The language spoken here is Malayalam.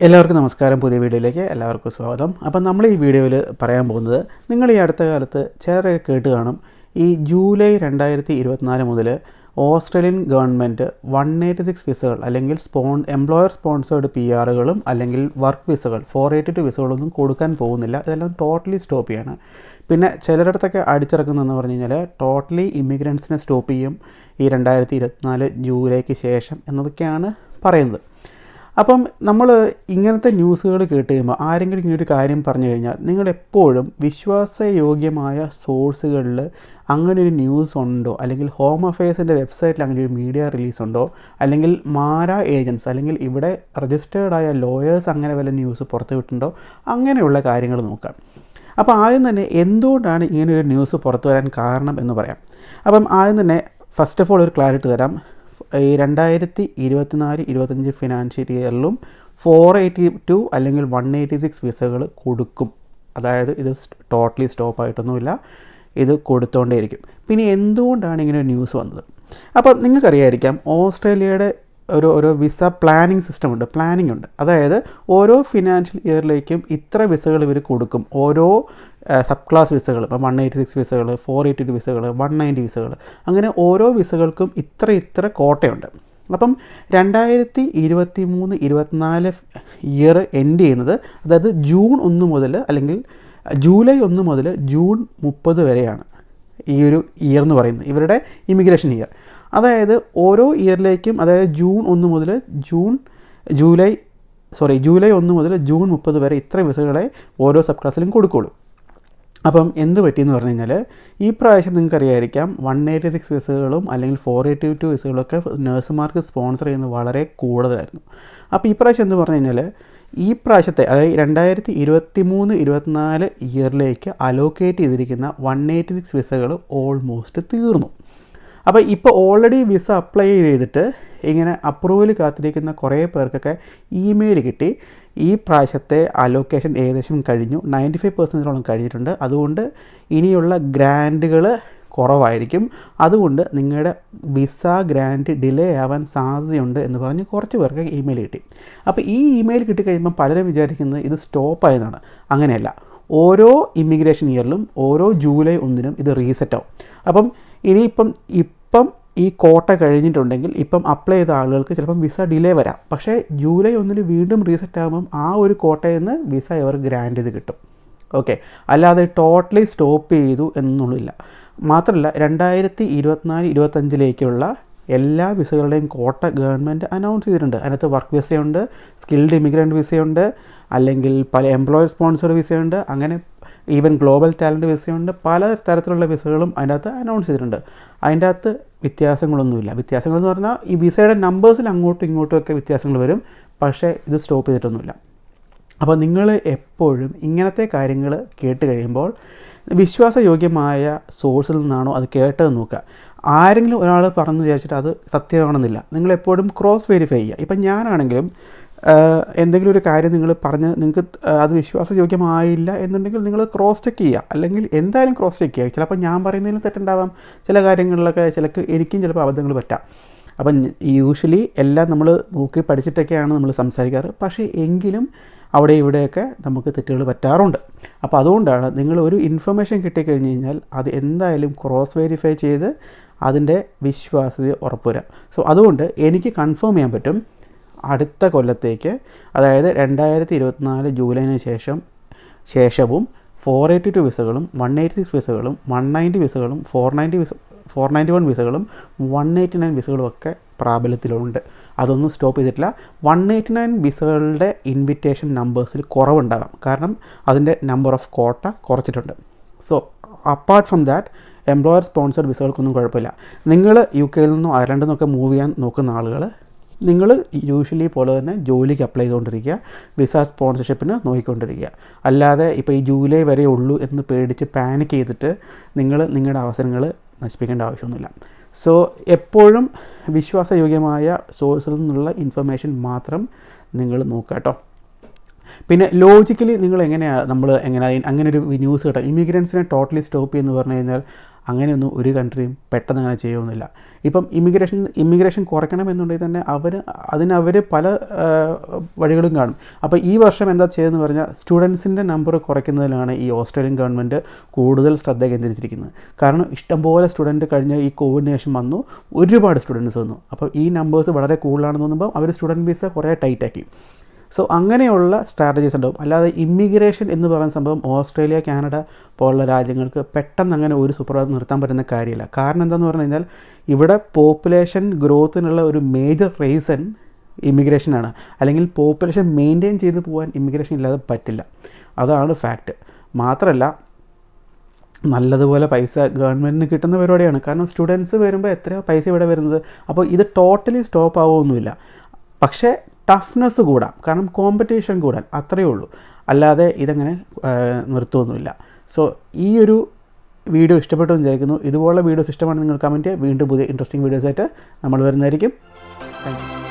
എല്ലാവർക്കും നമസ്കാരം. പുതിയ വീഡിയോയിലേക്ക് എല്ലാവർക്കും സ്വാഗതം. അപ്പം നമ്മൾ ഈ വീഡിയോയിൽ പറയാൻ പോകുന്നത്, നിങ്ങൾ ഈ അടുത്ത കാലത്ത് ചിലരെ കേട്ട് കാണും, ഈ ജൂലൈ 2024 മുതൽ ഓസ്ട്രേലിയൻ ഗവൺമെൻറ് 186 വിസകൾ അല്ലെങ്കിൽ എംപ്ലോയർ സ്പോൺസേർഡ് PR അല്ലെങ്കിൽ വർക്ക് വിസകൾ 482 വിസകളൊന്നും കൊടുക്കാൻ പോകുന്നില്ല. ഇതെല്ലാം ടോട്ടലി സ്റ്റോപ്പ് ചെയ്യണം. പിന്നെ ചിലരിടത്തൊക്കെ അടിച്ചിറക്കുന്നതെന്ന് പറഞ്ഞു കഴിഞ്ഞാൽ ടോട്ടലി ഇമിഗ്രൻസിനെ സ്റ്റോപ്പ് ചെയ്യും ഈ 2024 ജൂലൈക്ക് ശേഷം എന്നതൊക്കെയാണ് പറയുന്നത്. അപ്പം നമ്മൾ ഇങ്ങനത്തെ ന്യൂസുകൾ കേട്ട് കഴിയുമ്പോൾ ആരെങ്കിലും ഇങ്ങനൊരു കാര്യം പറഞ്ഞു കഴിഞ്ഞാൽ നിങ്ങളെപ്പോഴും വിശ്വാസയോഗ്യമായ സോഴ്സുകളിൽ അങ്ങനെ ഒരു ന്യൂസ് ഉണ്ടോ, അല്ലെങ്കിൽ ഹോം അഫയേഴ്സിൻ്റെ വെബ്സൈറ്റിൽ അങ്ങനെ ഒരു മീഡിയ റിലീസ് ഉണ്ടോ, അല്ലെങ്കിൽ മാര ഏജൻസ് അല്ലെങ്കിൽ ഇവിടെ രജിസ്റ്റേർഡായ ലോയേഴ്സ് അങ്ങനെ വല്ല ന്യൂസ് പുറത്തു വിട്ടുണ്ടോ, അങ്ങനെയുള്ള കാര്യങ്ങൾ നോക്കാം. അപ്പോൾ ആദ്യം തന്നെ എന്തുകൊണ്ടാണ് ഇങ്ങനെയൊരു ന്യൂസ് പുറത്തു വരാൻ കാരണം എന്ന് പറയാം. അപ്പം ആദ്യം തന്നെ ഫസ്റ്റ് ഓഫ് ഓൾ ഒരു ക്ലാരിറ്റി തരാം. ഈ 2024-25 ഫിനാൻഷ്യൽ ഇയറിലും 482 അല്ലെങ്കിൽ 186 വിസകൾ കൊടുക്കും. അതായത് ഇത് ടോട്ടലി സ്റ്റോപ്പായിട്ടൊന്നുമില്ല, ഇത് കൊടുത്തുകൊണ്ടേയിരിക്കും. പിന്നെ എന്തുകൊണ്ടാണ് ഇങ്ങനെ ഒരു ന്യൂസ് വന്നത്? അപ്പം നിങ്ങൾക്കറിയായിരിക്കാം, ഓസ്ട്രേലിയയുടെ ഒരു വിസ പ്ലാനിംഗ് ഉണ്ട്. അതായത് ഓരോ ഫിനാൻഷ്യൽ ഇയറിലേക്കും ഇത്ര വിസകൾ ഇവർ കൊടുക്കും. ഓരോ സബ് ക്ലാസ് വിസകൾ, ഇപ്പം 186 വിസകൾ, 482 വിസകൾ, 190 വിസകൾ, അങ്ങനെ ഓരോ വിസകൾക്കും ഇത്ര കോട്ടയുണ്ട്. അപ്പം 2023-24 ഇയർ എൻഡ് ചെയ്യുന്നത്, അതായത് ജൂൺ 1 മുതൽ അല്ലെങ്കിൽ ജൂലൈ 1 മുതൽ ജൂൺ 30 വരെയാണ് ഈ ഒരു ഇയർ എന്ന് പറയുന്നത്, ഇവരുടെ ഇമിഗ്രേഷൻ ഇയർ. അതായത് ഓരോ ഇയറിലേക്കും, അതായത് ജൂലൈ 1 മുതൽ ജൂൺ 30 വരെ ഇത്ര വിസകളെ ഓരോ സബ് ക്ലാസ്സിലും കൊടുക്കുള്ളൂ. അപ്പം എന്ത് പറ്റിയെന്ന് പറഞ്ഞു കഴിഞ്ഞാൽ, ഈ പ്രാവശ്യം നിങ്ങൾക്കറിയായിരിക്കാം 186 വിസകളും അല്ലെങ്കിൽ 482 വിസകളൊക്കെ നഴ്സുമാർക്ക് സ്പോൺസർ ചെയ്യുന്നത് വളരെ കൂടുതലായിരുന്നു. അപ്പോൾ ഈ പ്രാവശ്യം എന്ത് പറഞ്ഞു കഴിഞ്ഞാൽ, ഈ പ്രാവശ്യത്തെ അതായത് 2023-24 ഇയറിലേക്ക് അലോക്കേറ്റ് ചെയ്തിരിക്കുന്ന 186 വിസകൾ ഓൾമോസ്റ്റ് തീർന്നു. അപ്പോൾ ഇപ്പോൾ ഓൾറെഡി വിസ അപ്ലൈ ചെയ്തിട്ട് ഇങ്ങനെ അപ്രൂവൽ കാത്തിരിക്കുന്ന കുറേ പേർക്കൊക്കെ ഇമെയിൽ കിട്ടി. ഈ പ്രാവശ്യത്തെ അലോക്കേഷൻ ഏകദേശം കഴിഞ്ഞു, 95% കഴിഞ്ഞിട്ടുണ്ട്. അതുകൊണ്ട് ഇനിയുള്ള ഗ്രാൻറ്റുകൾ കുറവായിരിക്കും. അതുകൊണ്ട് നിങ്ങളുടെ വിസ ഗ്രാൻറ്റ് ഡിലേ ആവാൻ സാധ്യതയുണ്ട് എന്ന് പറഞ്ഞ് കുറച്ച് പേർക്ക് ഇമെയിൽ കിട്ടി. അപ്പോൾ ഈ ഇമെയിൽ കിട്ടിക്കഴിയുമ്പോൾ പലരും വിചാരിക്കുന്നത് ഇത് സ്റ്റോപ്പായതാണ്. അങ്ങനെയല്ല, ഓരോ ഇമിഗ്രേഷൻ ഇയറിലും ഓരോ ജൂലൈ 1 ഇത് റീസെറ്റ് ആവും. അപ്പം ഇനിയിപ്പം ഈ കോട്ട കഴിഞ്ഞിട്ടുണ്ടെങ്കിൽ ഇപ്പം അപ്ലൈ ചെയ്ത ആളുകൾക്ക് ചിലപ്പം വിസ ഡിലേ വരാം. പക്ഷേ ജൂലൈ 1 വീണ്ടും റീസെറ്റ് ആകുമ്പം ആ ഒരു കോട്ടയിൽ നിന്ന് വിസ ഇവർ ഗ്രാൻറ്റ് ചെയ്ത് കിട്ടും. ഓക്കെ, അല്ലാതെ ടോട്ടലി സ്റ്റോപ്പ് ചെയ്തു എന്നൊന്നുമില്ല. മാത്രമല്ല, 2024-25 എല്ലാ വിസകളുടെയും കോട്ട ഗവൺമെൻറ് അനൗൺസ് ചെയ്തിട്ടുണ്ട്. അതിനകത്ത് വർക്ക് വിസയുണ്ട്, സ്കിൽഡ് ഇമിഗ്രൻ്റ് വിസയുണ്ട്, അല്ലെങ്കിൽ പല എംപ്ലോയർ സ്പോൺസർഡ് വിസയുണ്ട്, അങ്ങനെ ഈവൻ ഗ്ലോബൽ ടാലൻറ്റ് വിസയുണ്ട്. പല തരത്തിലുള്ള വിസകളും അതിനകത്ത് അനൗൺസ് ചെയ്തിട്ടുണ്ട്. അതിൻ്റെ അകത്ത് വ്യത്യാസങ്ങളൊന്നുമില്ല. വ്യത്യാസങ്ങളെന്ന് പറഞ്ഞാൽ ഈ വിസയുടെ നമ്പേഴ്സിൽ അങ്ങോട്ടും ഇങ്ങോട്ടും ഒക്കെ വ്യത്യാസങ്ങൾ വരും, പക്ഷേ ഇത് സ്റ്റോപ്പ് ചെയ്തിട്ടൊന്നുമില്ല. അപ്പോൾ നിങ്ങൾ എപ്പോഴും ഇങ്ങനത്തെ കാര്യങ്ങൾ കേട്ട് കഴിയുമ്പോൾ വിശ്വാസയോഗ്യമായ സോഴ്സിൽ നിന്നാണോ അത് കേട്ടത് നോക്കുക. ആരെങ്കിലും ഒരാൾ പറഞ്ഞു വിചാരിച്ചിട്ട് അത് സത്യമാണെന്നില്ല. നിങ്ങളെപ്പോഴും ക്രോസ് വെരിഫൈ ചെയ്യുക. ഇപ്പം ഞാനാണെങ്കിലും എന്തെങ്കിലും ഒരു കാര്യം നിങ്ങൾ പറഞ്ഞ് നിങ്ങൾക്ക് അത് വിശ്വാസയോഗ്യമായില്ല എന്നുണ്ടെങ്കിൽ നിങ്ങൾ ക്രോസ് ചെക്ക് ചെയ്യുക, അല്ലെങ്കിൽ എന്തായാലും ക്രോസ് ചെക്ക് ചെയ്യുക. ചിലപ്പോൾ ഞാൻ പറയുന്നതിലും തെറ്റുണ്ടാവാം, ചില കാര്യങ്ങളിലൊക്കെ എനിക്കും ചിലപ്പോൾ അബദ്ധങ്ങൾ പറ്റാം. അപ്പം യൂഷ്വലി എല്ലാം നമ്മൾ നോക്കി പഠിച്ചിട്ടൊക്കെയാണ് നമ്മൾ സംസാരിക്കാറ്. പക്ഷേ എങ്കിലും അവിടെ ഇവിടെയൊക്കെ നമുക്ക് തെറ്റുകൾ പറ്റാറുണ്ട്. അപ്പോൾ അതുകൊണ്ടാണ് നിങ്ങൾ ഒരു ഇൻഫർമേഷൻ കിട്ടിക്കഴിഞ്ഞ് കഴിഞ്ഞാൽ അത് എന്തായാലും ക്രോസ് വെരിഫൈ ചെയ്ത് അതിൻ്റെ വിശ്വാസ്യത ഉറപ്പുവരാം. സോ അതുകൊണ്ട് എനിക്ക് കൺഫേം ചെയ്യാൻ പറ്റും, അടുത്ത കൊല്ലത്തേക്ക്, അതായത് 2024 ജൂലൈന് ശേഷവും 482 വിസകളും 186 വിസകളും 190 വിസകളും 491 വിസകളും 189 വിസകളും ഒക്കെ പ്രാബല്യത്തിലുണ്ട്. അതൊന്നും സ്റ്റോപ്പ് ചെയ്തിട്ടില്ല. 189 വിസകളുടെ ഇൻവിറ്റേഷൻ നമ്പേഴ്സിൽ കുറവുണ്ടാകാം, കാരണം അതിൻ്റെ നമ്പർ ഓഫ് കോട്ട കുറച്ചിട്ടുണ്ട്. So apart from that, employer sponsored വിസകൾക്കൊന്നും കുഴപ്പമില്ല. നിങ്ങൾ UK നിന്നോ അയർലൻഡിൽ നിന്നൊക്കെ മൂവ് ചെയ്യാൻ നോക്കുന്ന ആളുകൾ, നിങ്ങൾ യൂഷ്വലി പോലെ തന്നെ ജോലിക്ക് അപ്ലൈ ചെയ്തുകൊണ്ടിരിക്കുക, വിസ സ്പോൺസർഷിപ്പിന് നോക്കിക്കൊണ്ടിരിക്കുക. അല്ലാതെ ഇപ്പോൾ ഈ ജൂലൈ വരെ ഉള്ളൂ എന്ന് പേടിച്ച് പാനിക് ചെയ്തിട്ട് നിങ്ങളുടെ അവസരങ്ങൾ നശിപ്പിക്കേണ്ട ആവശ്യമൊന്നുമില്ല. സോ എപ്പോഴും വിശ്വാസയോഗ്യമായ സോഴ്സിൽ നിന്നുള്ള ഇൻഫർമേഷൻ മാത്രം നിങ്ങൾ നോക്കുക കേട്ടോ. പിന്നെ ലോജിക്കലി നിങ്ങൾ അങ്ങനെ ഒരു ന്യൂസ് കേട്ടോ, ഇമിഗ്രൻസിനെ ടോട്ടലി സ്റ്റോപ്പ് ചെയ്യുമെന്ന് പറഞ്ഞു കഴിഞ്ഞാൽ അങ്ങനെയൊന്നും ഒരു കൺട്രിയും പെട്ടെന്ന് അങ്ങനെ ചെയ്യുന്നില്ല. ഇപ്പം ഇമിഗ്രേഷൻ കുറയ്ക്കണമെന്നുണ്ടെങ്കിൽ തന്നെ അവർ പല വഴികളും കാണും. അപ്പോൾ ഈ വർഷം എന്താ ചെയ്തതെന്ന് പറഞ്ഞാൽ സ്റ്റുഡൻസിൻ്റെ നമ്പർ കുറയ്ക്കുന്നതിലാണ് ഈ ഓസ്ട്രേലിയൻ ഗവൺമെൻറ് കൂടുതൽ ശ്രദ്ധ കേന്ദ്രീകരിച്ചിരിക്കുന്നത്. കാരണം ഇഷ്ടംപോലെ സ്റ്റുഡൻറ്റ് കഴിഞ്ഞ ഈ കോവിഡിന് ശേഷം വന്നു, ഒരുപാട് സ്റ്റുഡൻറ്റ്സ് വന്നു. അപ്പോൾ ഈ നമ്പേഴ്സ് വളരെ കൂടുതലാണെന്ന് തോന്നുമ്പോൾ അവർ സ്റ്റുഡൻറ്റ് വിസ കുറേ ടൈറ്റാക്കി. സോ അങ്ങനെയുള്ള സ്ട്രാറ്റജീസ് ഉണ്ടാവും. അല്ലാതെ ഇമ്മിഗ്രേഷൻ എന്ന് പറയുന്ന സംഭവം ഓസ്ട്രേലിയ, കാനഡ പോലുള്ള രാജ്യങ്ങൾക്ക് പെട്ടെന്ന് അങ്ങനെ ഒരു സുപ്രഭാതം നിർത്താൻ പറ്റുന്ന കാര്യമില്ല. കാരണം എന്താണെന്ന് പറഞ്ഞു കഴിഞ്ഞാൽ ഇവിടെ പോപ്പുലേഷൻ ഗ്രോത്തിനുള്ള ഒരു മേജർ റീസൺ ഇമിഗ്രേഷനാണ്. അല്ലെങ്കിൽ പോപ്പുലേഷൻ മെയിൻറ്റെയിൻ ചെയ്ത് പോകാൻ ഇമിഗ്രേഷൻ ഇല്ലാതെ പറ്റില്ല. അതാണ് ഫാക്റ്റ്. മാത്രമല്ല നല്ലതുപോലെ പൈസ ഗവൺമെൻറ്റിന് കിട്ടുന്ന പരിപാടിയാണ്. കാരണം സ്റ്റുഡൻസ് വരുമ്പോൾ എത്രയോ പൈസ ഇവിടെ വരുന്നത്. അപ്പോൾ ഇത് ടോട്ടലി സ്റ്റോപ്പ് ആവുമൊന്നുമില്ല. പക്ഷേ ടഫ്നെസ് കൂടാം, കാരണം കോമ്പറ്റീഷൻ കൂടാൻ, അത്രയേ ഉള്ളൂ. അല്ലാതെ ഇതങ്ങനെ നിർത്തുമൊന്നുമില്ല. സോ ഈ ഒരു വീഡിയോ ഇഷ്ടപ്പെട്ടു എന്ന് വിചാരിക്കുന്നു. ഇതുപോലുള്ള വീഡിയോസ് ഇഷ്ടമാണെന്ന് നിങ്ങൾ കമൻറ്റ് ചെയ്യുക. വീണ്ടും പുതിയ ഇൻട്രസ്റ്റിംഗ് വീഡിയോസായിട്ട് നമ്മൾ വരുന്നതായിരിക്കും. Thank you.